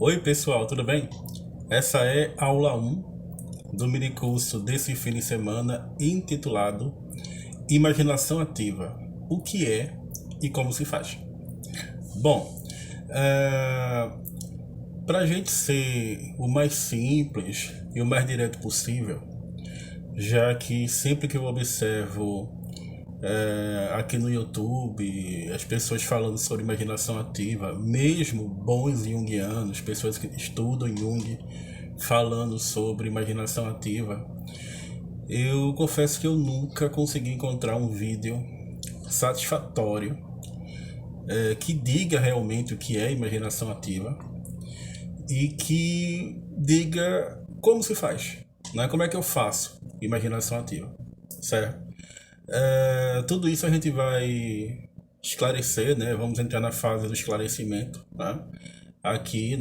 Oi pessoal, tudo bem? Essa é a aula um do minicurso desse fim de semana intitulado Imaginação Ativa. O que é e como se faz? Bom, para a gente ser o mais simples e o mais direto possível, já que sempre que eu observo aqui no YouTube, as pessoas falando sobre imaginação ativa, mesmo bons junguianos, pessoas que estudam Jung, falando sobre imaginação ativa, eu confesso que eu nunca consegui encontrar um vídeo satisfatório que diga realmente o que é imaginação ativa e que diga como se faz, né? Como é que eu faço imaginação ativa, certo? Tudo isso a gente vai esclarecer, né? Vamos entrar na fase do esclarecimento, tá? Aqui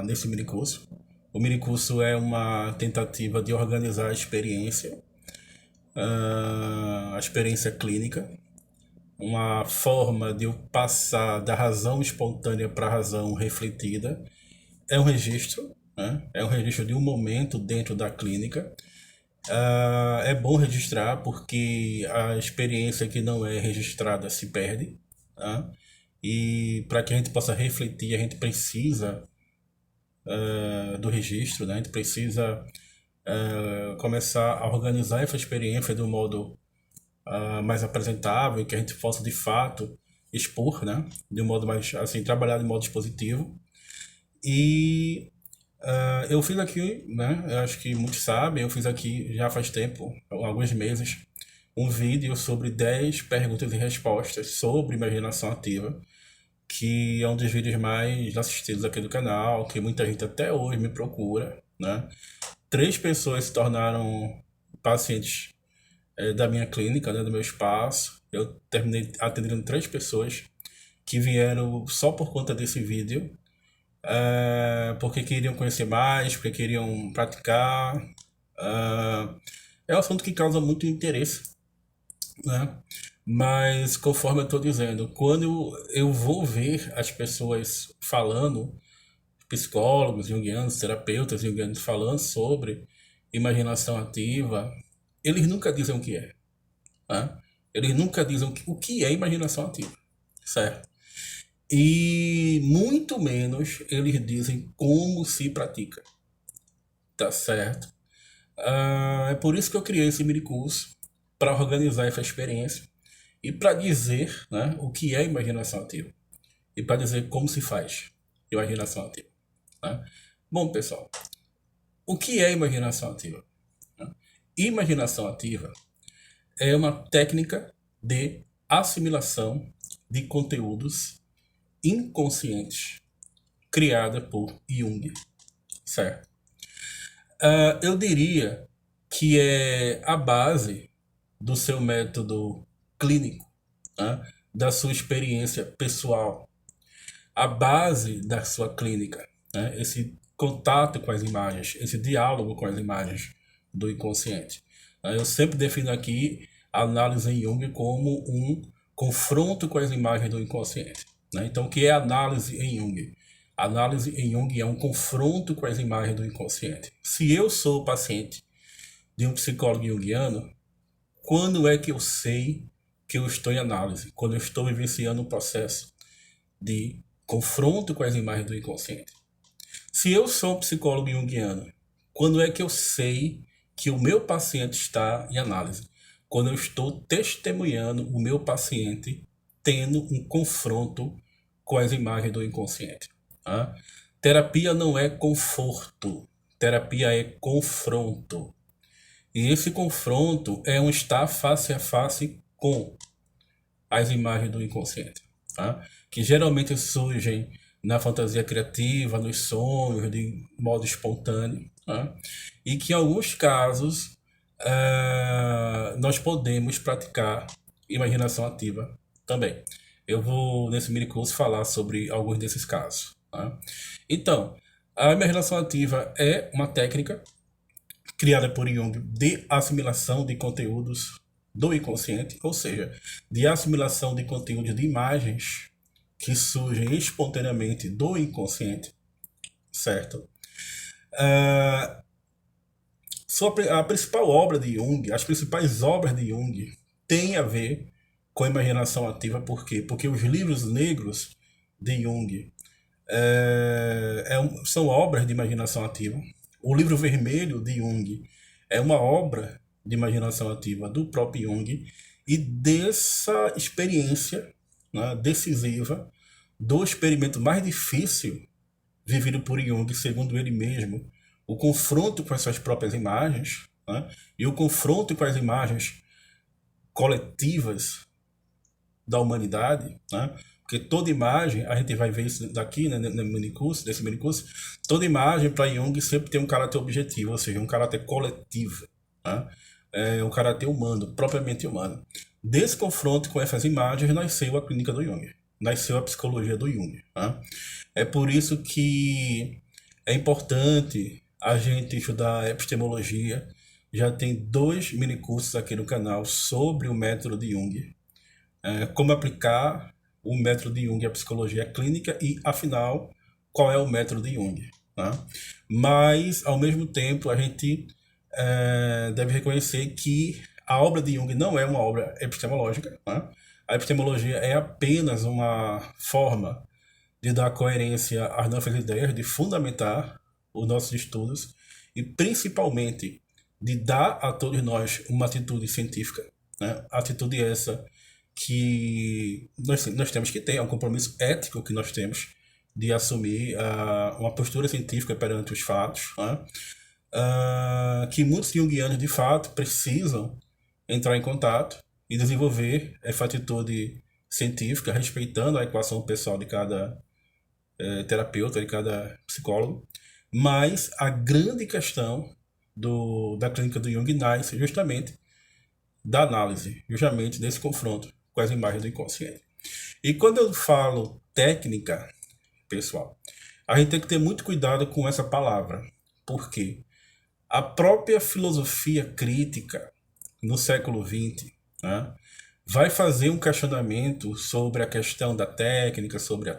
nesse minicurso. O minicurso é uma tentativa de organizar a experiência clínica, uma forma de eu passar da razão espontânea para a razão refletida. É um registro, né? É um registro de um momento dentro da clínica. É bom registrar porque a experiência que não é registrada se perde, tá? E para que a gente possa refletir, a gente precisa do registro, né? A gente precisa começar a organizar essa experiência de um modo mais apresentável, que a gente possa de fato expor, né? De um modo mais assim, trabalhar de modo expositivo. E eu fiz aqui, né? Eu acho que muitos sabem, eu fiz aqui já faz tempo, alguns meses, um vídeo sobre 10 perguntas e respostas sobre imaginação ativa, que é um dos vídeos mais assistidos aqui do canal, que muita gente até hoje me procura, né? 3 pessoas se tornaram pacientes da minha clínica, né, do meu espaço. Eu terminei atendendo 3 pessoas que vieram só por conta desse vídeo, porque queriam conhecer mais, porque queriam praticar. É um assunto que causa muito interesse, né? Mas, conforme eu estou dizendo, quando eu vou ver as pessoas falando, psicólogos junguianos, terapeutas junguianos falando sobre imaginação ativa, eles nunca dizem o que é, né? Eles nunca dizem o que é imaginação ativa, certo? E muito menos eles dizem como se pratica, tá certo? É por isso que eu criei esse mini curso, para organizar essa experiência e para dizer, né, o que é imaginação ativa e para dizer como se faz imaginação ativa, né? Bom, pessoal, o que é imaginação ativa? Imaginação ativa é uma técnica de assimilação de conteúdos inconscientes criada por Jung, certo? Eu diria que é a base do seu método clínico, né? Da sua experiência pessoal, a base da sua clínica, né? Esse contato com as imagens, esse diálogo com as imagens do inconsciente. Eu sempre defino aqui a análise em Jung como um confronto com as imagens do inconsciente, né? Então, o que é análise em Jung? Análise em Jung é um confronto com as imagens do inconsciente. Se eu sou paciente de um psicólogo junguiano, quando é que eu sei que eu estou em análise? Quando eu estou vivenciando um processo de confronto com as imagens do inconsciente. Se eu sou um psicólogo junguiano, quando é que eu sei que o meu paciente está em análise? Quando eu estou testemunhando o meu paciente tendo um confronto com as imagens do inconsciente. Tá? Terapia não é conforto, terapia é confronto. E esse confronto é um estar face a face com as imagens do inconsciente, tá? Que geralmente surgem na fantasia criativa, nos sonhos, de modo espontâneo, tá? E que em alguns casos nós podemos praticar imaginação ativa também. Eu vou, nesse mini curso, falar sobre alguns desses casos, tá? Então, a imaginação ativa é uma técnica criada por Jung de assimilação de conteúdos do inconsciente, ou seja, de assimilação de conteúdos de imagens que surgem espontaneamente do inconsciente, certo? Ah, a principal obra de Jung, as principais obras de Jung têm a ver com a imaginação ativa, por quê? Porque os livros negros de Jung são obras de imaginação ativa. O livro vermelho de Jung é uma obra de imaginação ativa do próprio Jung e dessa experiência, né, decisiva do experimento mais difícil vivido por Jung, segundo ele mesmo, o confronto com as suas próprias imagens, né, e o confronto com as imagens coletivas da humanidade, né? Porque toda imagem, a gente vai ver isso daqui, né, no minicurso, desse minicurso, toda imagem para Jung sempre tem um caráter objetivo, ou seja, um caráter coletivo, né? Um caráter humano, propriamente humano. Desse confronto com essas imagens nasceu a clínica do Jung, nasceu a psicologia do Jung, né? É por isso que é importante a gente estudar epistemologia. Já tem 2 minicursos aqui no canal sobre o método de Jung, como aplicar o método de Jung à psicologia clínica e, afinal, qual é o método de Jung, né? Mas, ao mesmo tempo, a gente deve reconhecer que a obra de Jung não é uma obra epistemológica, né? A epistemologia é apenas uma forma de dar coerência às nossas ideias, de fundamentar os nossos estudos e, principalmente, de dar a todos nós uma atitude científica, né? Atitude essa que nós temos que ter, é um compromisso ético que nós temos de assumir uma postura científica perante os fatos, né? Que muitos junguianos, de fato, precisam entrar em contato e desenvolver essa atitude científica, respeitando a equação pessoal de cada terapeuta, de cada psicólogo. Mas a grande questão da clínica do Jung nasce justamente da análise, justamente desse confronto com as imagens do inconsciente. E quando eu falo técnica, pessoal, a gente tem que ter muito cuidado com essa palavra, porque a própria filosofia crítica no século XX, né, vai fazer um questionamento sobre a questão da técnica, sobre a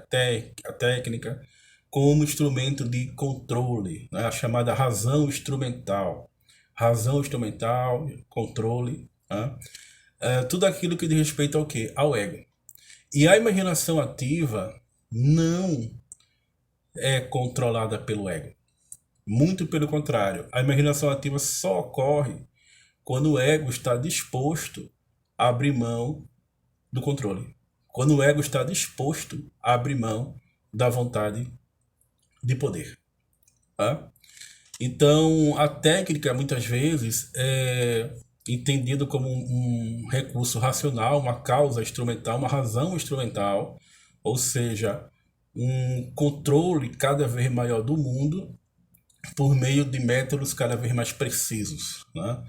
técnica como instrumento de controle, né, a chamada razão instrumental. Razão instrumental, controle, né, tudo aquilo que diz respeito ao quê? Ao ego. E a imaginação ativa não é controlada pelo ego. Muito pelo contrário, a imaginação ativa só ocorre quando o ego está disposto a abrir mão do controle. Quando o ego está disposto a abrir mão da vontade de poder. Tá? Então, a técnica, muitas vezes, é entendido como um recurso racional, uma causa instrumental, uma razão instrumental, ou seja, um controle cada vez maior do mundo por meio de métodos cada vez mais precisos, né?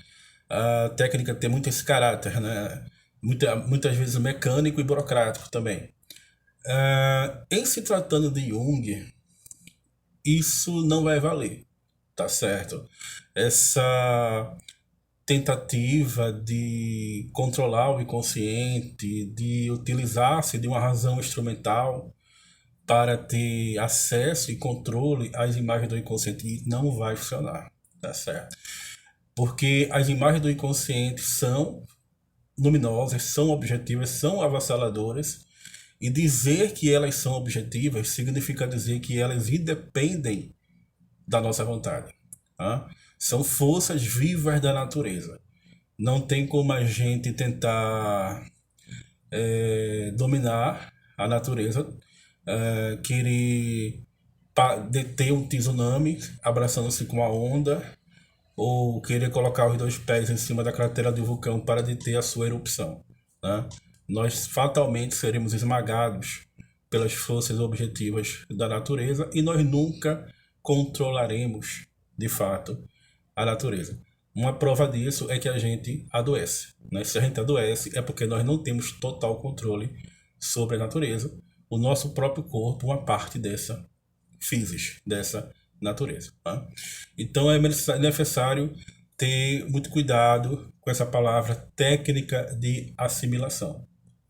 A técnica tem muito esse caráter, né? Muitas vezes mecânico e burocrático também. Em se tratando de Jung, isso não vai valer, tá certo? Essa tentativa de controlar o inconsciente, de utilizar-se de uma razão instrumental para ter acesso e controle às imagens do inconsciente não vai funcionar, tá certo? Porque as imagens do inconsciente são luminosas, são objetivas, são avassaladoras, e dizer que elas são objetivas significa dizer que elas independem da nossa vontade. Tá? São forças vivas da natureza. Não tem como a gente tentar dominar a natureza, querer deter um tsunami abraçando-se com a onda, ou querer colocar os 2 pés em cima da cratera do vulcão para deter a sua erupção, né? Nós fatalmente seremos esmagados pelas forças objetivas da natureza e nós nunca controlaremos, de fato, a natureza. Uma prova disso é que a gente adoece, né? Se a gente adoece é porque nós não temos total controle sobre a natureza, o nosso próprio corpo, uma parte dessa physis, dessa natureza. Tá? Então é necessário ter muito cuidado com essa palavra técnica de assimilação.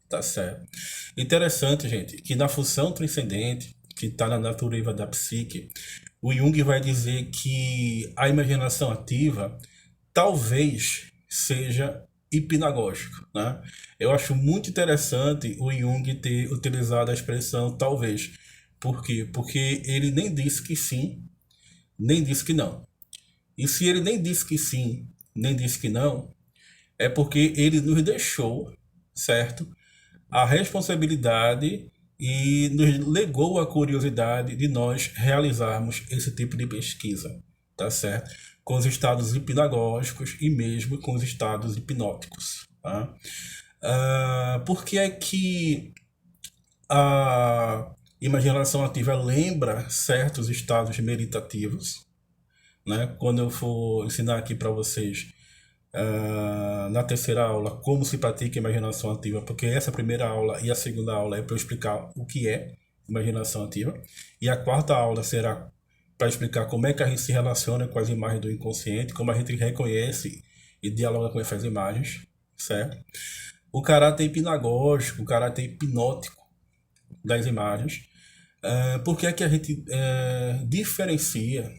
Tá certo? Interessante, gente, que na função transcendente que está na natureza da psique, o Jung vai dizer que a imaginação ativa talvez seja hipnagógico, né? Eu acho muito interessante o Jung ter utilizado a expressão talvez. Por quê? Porque ele nem disse que sim, nem disse que não. E se ele nem disse que sim, nem disse que não, é porque ele nos deixou, certo? A responsabilidade e nos legou a curiosidade de nós realizarmos esse tipo de pesquisa, tá certo? Com os estados hipnagógicos e mesmo com os estados hipnóticos, tá? Por que é que a imaginação ativa lembra certos estados meditativos, né? Quando eu for ensinar aqui para vocês na terceira aula como se pratica imaginação ativa, porque essa primeira aula e a segunda aula é para eu explicar o que é imaginação ativa, e a quarta aula será para explicar como é que a gente se relaciona com as imagens do inconsciente, como a gente reconhece e dialoga com essas imagens, certo? O caráter hipnagógico, o caráter hipnótico das imagens. Por que é que a gente diferencia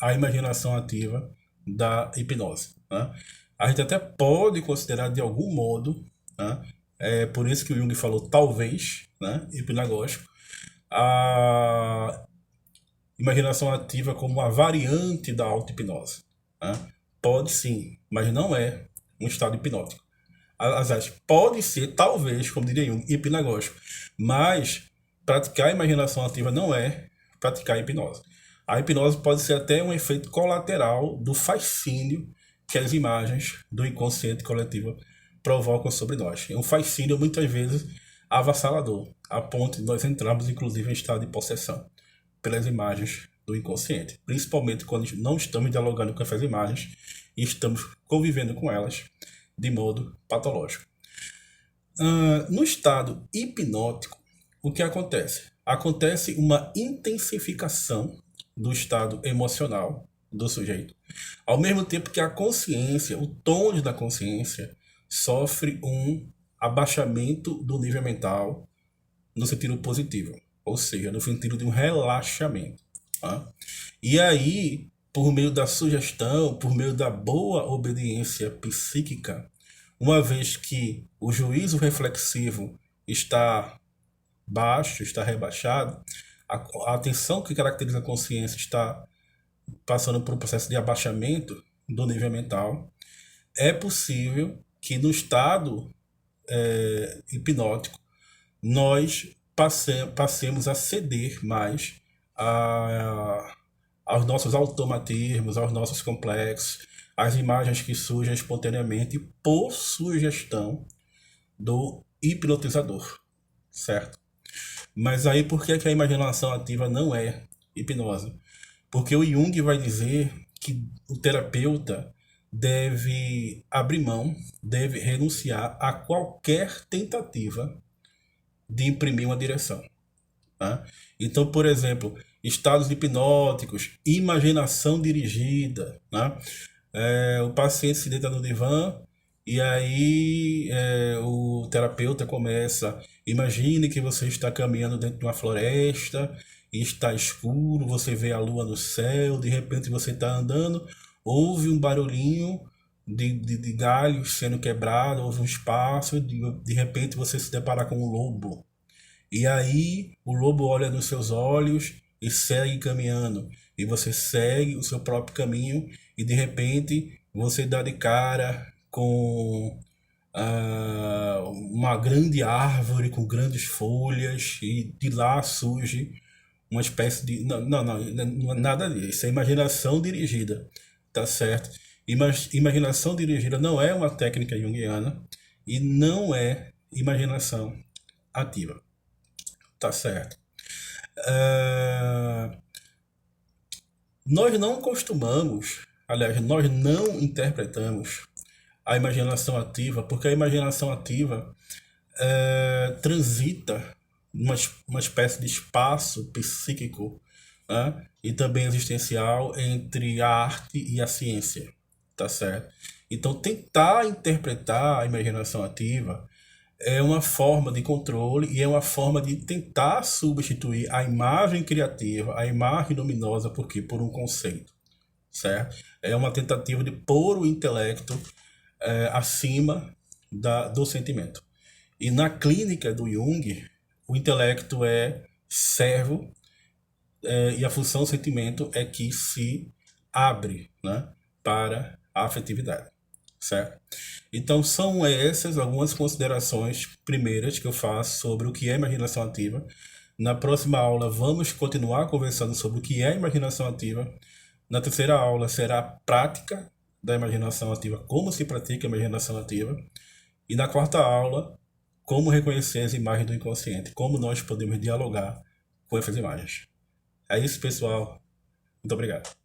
a imaginação ativa da hipnose, né? A gente até pode considerar de algum modo, né? É por isso que o Jung falou talvez, né? Hipnagógico, a imaginação ativa como uma variante da auto-hipnose, né? Pode sim, mas não é um estado hipnótico. Aliás, pode ser, talvez, como diria Jung, hipnagógico, mas praticar a imaginação ativa não é praticar a hipnose. A hipnose pode ser até um efeito colateral do fascínio que as imagens do inconsciente coletivo provocam sobre nós. É um fascínio muitas vezes avassalador, a ponto de nós entrarmos inclusive em estado de possessão pelas imagens do inconsciente, principalmente quando não estamos dialogando com essas imagens e estamos convivendo com elas de modo patológico. No estado hipnótico, o que acontece? Acontece uma intensificação do estado emocional do sujeito, ao mesmo tempo que a consciência, o tom da consciência, sofre um abaixamento do nível mental no sentido positivo, ou seja, no sentido de um relaxamento. Tá? E aí, por meio da sugestão, por meio da boa obediência psíquica, uma vez que o juízo reflexivo está baixo, está rebaixado, a atenção que caracteriza a consciência está passando por um processo de abaixamento do nível mental, é possível que no estado hipnótico nós passemos a ceder mais aos nossos automatismos, aos nossos complexos, às imagens que surgem espontaneamente por sugestão do hipnotizador, certo? Mas aí por que a imaginação ativa não é hipnose? Porque o Jung vai dizer que o terapeuta deve abrir mão, deve renunciar a qualquer tentativa de imprimir uma direção. Tá? Então, por exemplo, estados hipnóticos, imaginação dirigida. Né? O paciente se deita no divã e aí o terapeuta começa, imagine que você está caminhando dentro de uma floresta e está escuro, você vê a lua no céu, de repente você está andando, houve um barulhinho de galhos sendo quebrado, houve um espaço, de repente você se depara com um lobo. E aí o lobo olha nos seus olhos e segue caminhando. E você segue o seu próprio caminho e de repente você dá de cara com uma grande árvore com grandes folhas e de lá surge uma espécie de... Não, nada disso. Isso é imaginação dirigida, tá certo? Imaginação dirigida não é uma técnica junguiana e não é imaginação ativa. Tá certo. Nós não costumamos, aliás, nós não interpretamos a imaginação ativa, porque a imaginação ativa transita uma espécie de espaço psíquico, né? E também existencial entre a arte e a ciência, tá certo? Então, tentar interpretar a imaginação ativa é uma forma de controle e é uma forma de tentar substituir a imagem criativa, a imagem luminosa, por quê? Por um conceito, certo? É uma tentativa de pôr o intelecto acima do sentimento. E na clínica do Jung, o intelecto é servo e a função do sentimento é que se abre, né, para a afetividade, certo? Então são essas algumas considerações primeiras que eu faço sobre o que é imaginação ativa. Na próxima aula vamos continuar conversando sobre o que é imaginação ativa. Na terceira aula será a prática da imaginação ativa, como se pratica a imaginação ativa. E na quarta aula, como reconhecer as imagens do inconsciente, como nós podemos dialogar com essas imagens. É isso, pessoal. Muito obrigado.